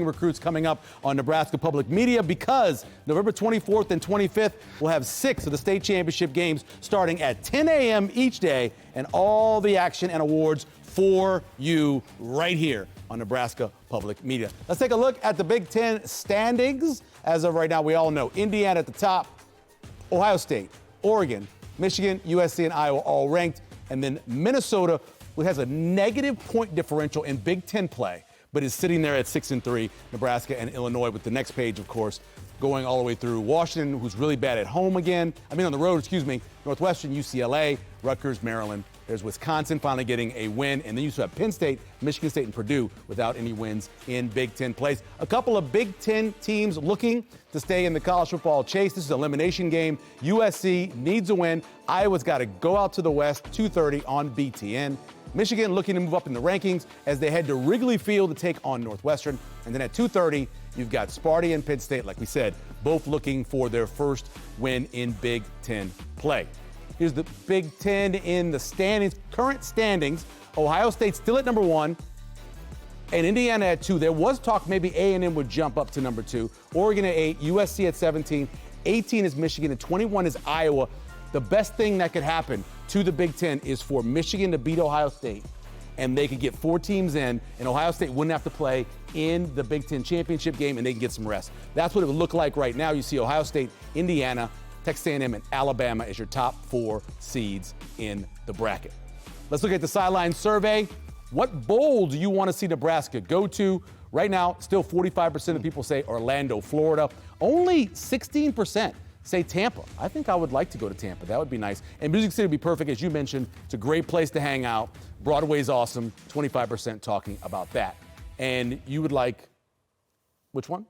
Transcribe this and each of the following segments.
recruits coming up on Nebraska Public Media because November 24th and 25th, we'll have 6 of the state championship games starting at 10 a.m. each day and all the action and awards for you right here on Nebraska Public Media. Let's take a look at the Big Ten standings. As of right now, we all know Indiana at the top, Ohio State, Oregon, Michigan, USC, and Iowa all ranked. And then Minnesota, who has a negative point differential in Big Ten play, but is sitting there at 6-3, Nebraska and Illinois, with the next page, of course, going all the way through Washington, who's really bad at home again. On the road, Northwestern, UCLA, Rutgers, Maryland. There's Wisconsin finally getting a win. And then you still have Penn State, Michigan State, and Purdue without any wins in Big Ten plays. A couple of Big Ten teams looking to stay in the college football chase. This is an elimination game. USC needs a win. Iowa's got to go out to the West, 2:30 on BTN. Michigan looking to move up in the rankings as they head to Wrigley Field to take on Northwestern. And then at 2:30, you've got Sparty and Penn State, like we said, both looking for their first win in Big Ten play. Here's the Big Ten in the standings, current standings. Ohio State still at number 1, and Indiana at 2. There was talk maybe A&M would jump up to number 2. Oregon at 8, USC at 17, 18 is Michigan, and 21 is Iowa. The best thing that could happen to the Big Ten is for Michigan to beat Ohio State, and they could get 4 teams in, and Ohio State wouldn't have to play in the Big Ten championship game, and they can get some rest. That's what it would look like right now. You see Ohio State, Indiana, Texas A&M, and Alabama as your top 4 seeds in the bracket. Let's look at the sideline survey. What bowl do you want to see Nebraska go to? Right now, still 45% of people say Orlando, Florida. Only 16% say Tampa. I think I would like to go to Tampa. That would be nice. And Music City would be perfect, as you mentioned. It's a great place to hang out. Broadway's awesome. 25% talking about that. And you would like which one?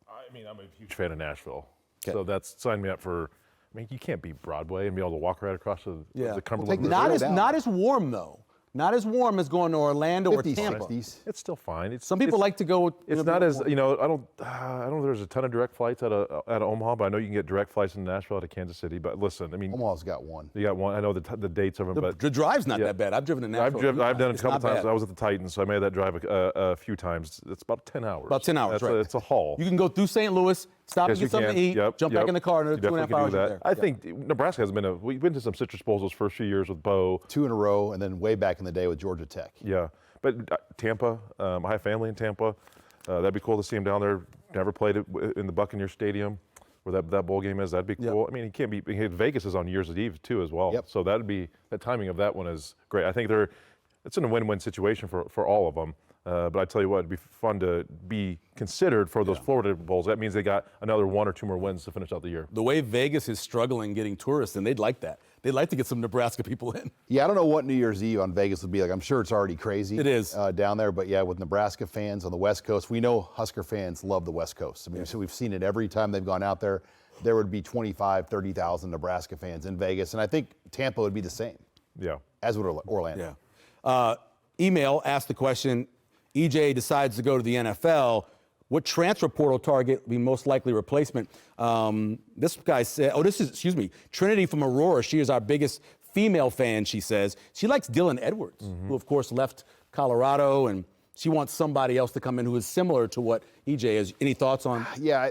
I'm a huge fan of Nashville. Okay. So that's signed me up for. You can't beat Broadway and be able to walk right across the Cumberland River. Not as warm though. Not as warm as going to Orlando 50s, or Tampa. 60s. It's still fine. Some people like to go. It's not as I don't know. There's a ton of direct flights out of Omaha, but I know you can get direct flights in Nashville out of Kansas City. But listen, Omaha's got one. You got one. I know the dates of them, but The drive's not that bad. I've driven to Nashville. I've done it a It's couple not times. bad. I was at the Titans, so I made that drive a few times. It's about 10 hours. About 10 hours, right. It's a haul. You can go through St. Louis, stop and Yes, get something to eat, jump back in the car, and You 2.5 definitely hours can do you're that. there. I think Nebraska has been we've been to some Citrus Bowls those first few years with Bo. 2 in a row, and then way back in the day with Georgia Tech. Yeah, but Tampa, I have family in Tampa. That'd be cool to see him down there. Never played it in the Buccaneer Stadium where that bowl game is. That'd be cool. Yep. He can't be. Vegas is on New Year's Eve too as well. Yep. So the timing of that one is great. I think it's in a win-win situation for all of them. But I tell you what, it'd be fun to be considered for those Florida Bowls. That means they got another 1 or 2 more wins to finish out the year. The way Vegas is struggling getting tourists, and they'd like that. They'd like to get some Nebraska people in. Yeah, I don't know what New Year's Eve on Vegas would be like. I'm sure it's already crazy. It is. Down there. But yeah, with Nebraska fans on the West Coast, we know Husker fans love the West Coast. So we've seen it every time they've gone out there. There would be 25, 30,000 Nebraska fans in Vegas. And I think Tampa would be the same. Yeah. As would Orlando. Yeah. Email asked the question, EJ decides to go to the NFL. What transfer portal target will be most likely replacement? This guy said, Trinity from Aurora. She is our biggest female fan, she says. She likes Dylan Edwards, who, of course, left Colorado, and she wants somebody else to come in who is similar to what EJ is. Any thoughts on? Yeah,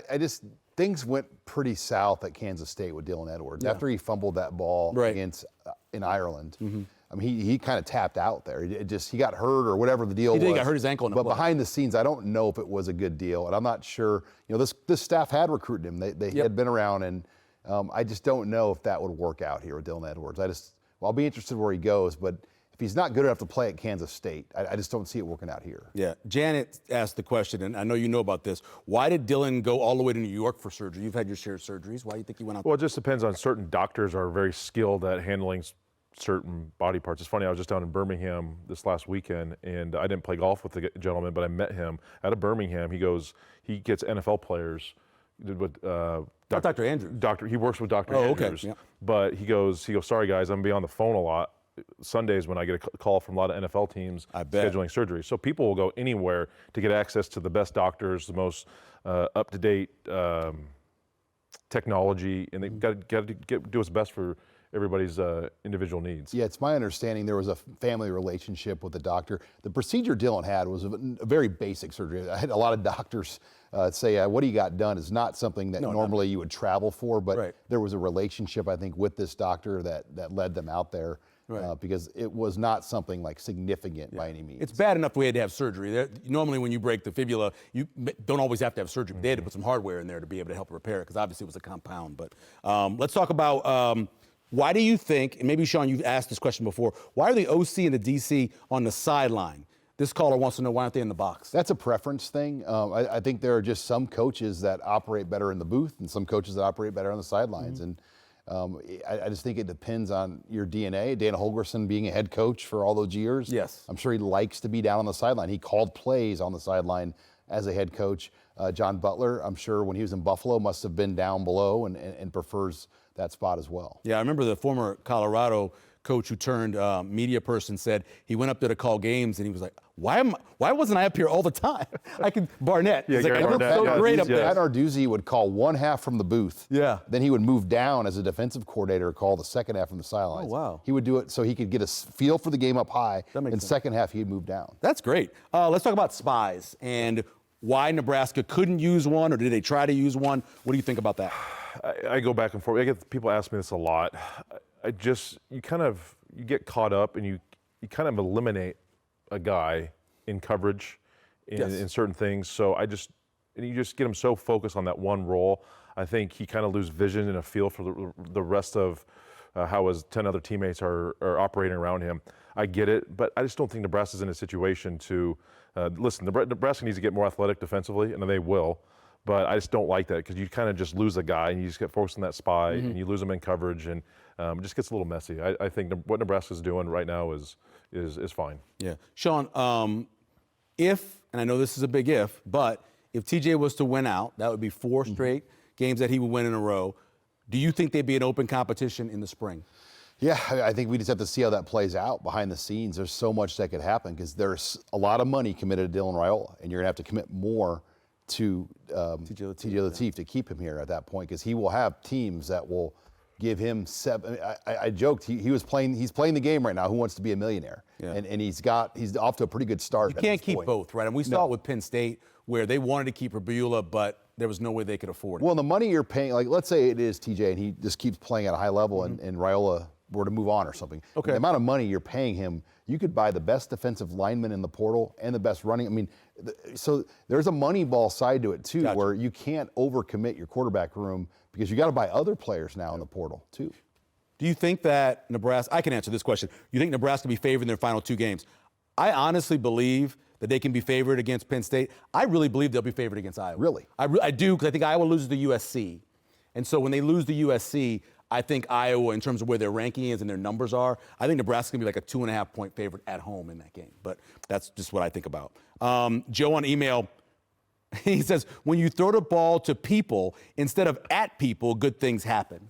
things went pretty south at Kansas State with Dylan Edwards. Yeah. After he fumbled that ball against in Ireland. He kind of tapped out there. He got hurt or whatever the deal was. He got hurt his ankle in the But play. behind the scenes, I don't know if it was a good deal, and I'm not sure. This staff had recruited him. They had been around, and I just don't know if that would work out here with Dylan Edwards. I'll be interested where he goes, but if he's not good enough to play at Kansas State, I just don't see it working out here. Yeah. Janet asked the question, and I know you know about this. Why did Dylan go all the way to New York for surgery? You've had your share of surgeries. Why do you think he went out Well, it just depends on certain doctors are very skilled at handling certain body parts. It's funny, I was just down in Birmingham this last weekend, and I didn't play golf with the gentleman, but I met him out of Birmingham. He gets NFL players with Dr. Andrews. He works with Dr. Oh, okay. Andrews. Yeah. But he goes, sorry guys, I'm gonna be on the phone a lot. Sundays when I get a call from a lot of NFL teams scheduling surgery. So people will go anywhere to get access to the best doctors, the most up-to-date technology, and they've got to do what's best for everybody's individual needs. Yeah, it's my understanding there was a family relationship with the doctor. The procedure Dylan had was a very basic surgery. I had a lot of doctors say what he got done is not something that normally you would travel for, but there was a relationship, I think, with this doctor that led them out there. Because it was not something like significant by any means. It's bad enough we had to have surgery. Normally when you break the fibula, you don't always have to have surgery. They had to put some hardware in there to be able to help repair it, because obviously it was a compound. But let's talk about why do you think, and maybe Sean, you've asked this question before, why are the OC and the DC on the sideline? This caller wants to know, why aren't they in the box? That's a preference thing. I think there are just some coaches that operate better in the booth and some coaches that operate better on the sidelines. And I just think it depends on your DNA. Dana Holgorsen being a head coach for all those years. Yes. I'm sure he likes to be down on the sideline. He called plays on the sideline as a head coach. John Butler, I'm sure when he was in Buffalo, must have been down below and prefers that spot as well. Yeah, I remember the former Colorado coach who turned media person said he went up there to call games and he was like, why wasn't I up here all the time? Barnett. Yeah, He's like, Gary I look Barnett, so great up there. Pat Narduzzi would call one half from the booth. Yeah. Then he would move down as a defensive coordinator, call the second half from the sidelines. Oh, wow. He would do it so he could get a feel for the game up high. That makes and sense. second half, he'd move down. That's great. Let's talk about spies and why Nebraska couldn't use one, or did they try to use one? What do you think about that? I go back and forth. I get people ask me this a lot. You get caught up and you kind of eliminate a guy in coverage in certain things. So you just get him so focused on that one role. I think he kind of loses vision and a feel for the rest of how his 10 other teammates are operating around him. I get it, but I just don't think Nebraska's in a situation to listen. Nebraska needs to get more athletic defensively, and they will. But I just don't like that, because you kind of just lose a guy and you just get focused on that spy and you lose him in coverage, and it just gets a little messy. I think what Nebraska's doing right now is fine. Yeah. Sean, if, and I know this is a big if, but if TJ was to win out, that would be 4 straight games that he would win in a row. Do you think they'd be an open competition in the spring? Yeah, I think we just have to see how that plays out behind the scenes. There's so much that could happen, because there's a lot of money committed to Dylan Raiola, and you're going to have to commit more to TJ Lateef to keep him here at that point, because he will have teams that will give him 7. I joked he's playing the game right now. Who wants to be a millionaire? Yeah. And he's off to a pretty good start. You can't keep both, right? And we saw it with Penn State, where they wanted to keep Rabula, but there was no way they could afford it. Well, the money you're paying, like let's say it is TJ and he just keeps playing at a high level, and Raiola were to move on or something. Okay. The amount of money you're paying him, you could buy the best defensive lineman in the portal and the best running. I mean, so there's a money ball side to it too, where you can't overcommit your quarterback room, because you got to buy other players now in the portal too. Do you think that Nebraska, I can answer this question, you think Nebraska will be favored in their final 2 games? I honestly believe that they can be favored against Penn State. I really believe they'll be favored against Iowa. Really? I do, because I think Iowa loses to USC. And so when they lose to USC, I think Iowa, in terms of where their ranking is and their numbers are, I think Nebraska's going to be like a 2.5-point favorite at home in that game. But that's just what I think about. Joe on email, he says, when you throw the ball to people instead of at people, good things happen.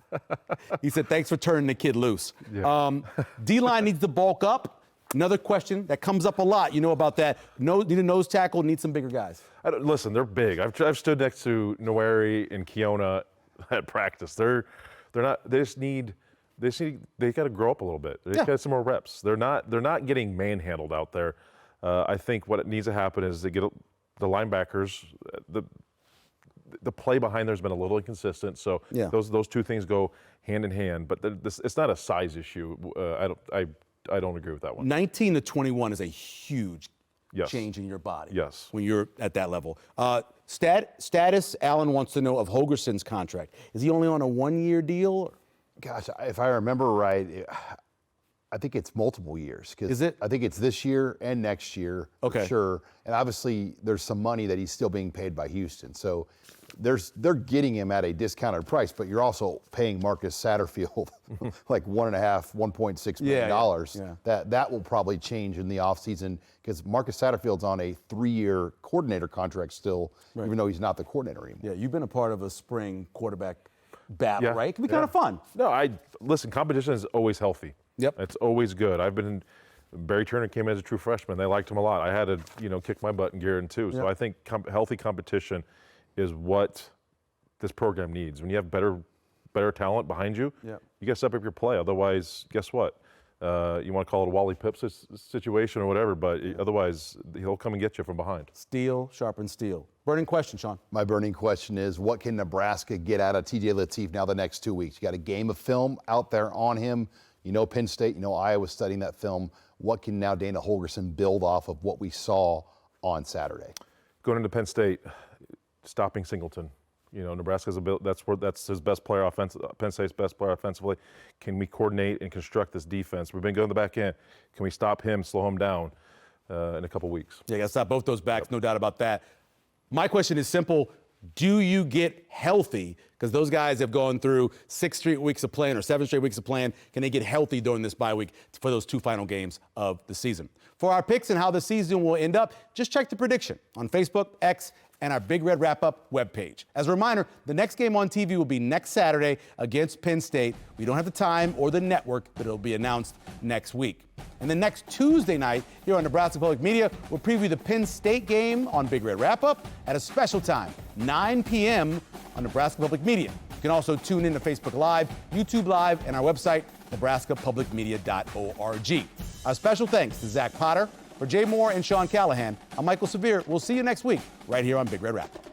He said, thanks for turning the kid loose. Yeah. D-line needs to bulk up. Another question that comes up a lot, you know about that. Need a nose tackle, need some bigger guys. Listen, they're big. I've stood next to Noweri and Keona at practice. They're not. They got to grow up a little bit. They got some more reps. They're not getting manhandled out there. I think what needs to happen is they get the linebackers. The play behind there's been a little inconsistent. So those two things go hand in hand. But it's not a size issue. I don't agree with that one. 19 to 21 is a huge change in your body. Yes. When you're at that level. Status, Alan wants to know of Holgorsen's contract. Is he only on a 1-year deal? Gosh, if I remember right, I think it's multiple years. Is it? I think it's this year and next year, for sure. And obviously, there's some money that he's still being paid by Houston. So they're getting him at a discounted price, but you're also paying Marcus Satterfield like $1.6 million. That will probably change in the offseason, because Marcus Satterfield's on a 3-year coordinator contract still, even though he's not the coordinator anymore. Yeah, you've been a part of a spring quarterback battle, right? It can be kind of fun. No, listen, competition is always healthy. Yep. It's always good. Barry Turner came in as a true freshman. They liked him a lot. I had to, kick my butt in Garrett too. So I think healthy competition is what this program needs. When you have better better talent behind you, Yep. you got to step up your play. Otherwise, guess what? You want to call it a Wally Pips situation or whatever, but otherwise he'll come and get you from behind. Steel sharpens steel. Burning question, Sean. My burning question is, what can Nebraska get out of TJ Lateef now the next 2 weeks? You got a game of film out there on him. You know Penn State, you know Iowa's studying that film. What can now Dana Holgorsen build off of what we saw on Saturday? Going into Penn State, stopping Singleton. You know, Nebraska's that's his best player Penn State's best player offensively. Can we coordinate and construct this defense? We've been going to the back end. Can we stop him, slow him down in a couple weeks? Yeah, got to stop both those backs, no doubt about that. My question is simple. Do you get healthy? Because those guys have gone through 6 straight weeks of playing or 7 straight weeks of playing. Can they get healthy during this bye week for those 2 final games of the season? For our picks and how the season will end up, just check the prediction on Facebook, X, and our Big Red Wrap-Up webpage. As a reminder, the next game on TV will be next Saturday against Penn State. We don't have the time or the network, but it'll be announced next week. And then next Tuesday night here on Nebraska Public Media, we'll preview the Penn State game on Big Red Wrap-Up at a special time, 9 p.m. on Nebraska Public Media. You can also tune in to Facebook Live, YouTube Live, and our website, nebraskapublicmedia.org. Our special thanks to Zach Potter. For Jay Moore and Sean Callahan, I'm Michael Severe. We'll see you next week right here on Big Red Wrap.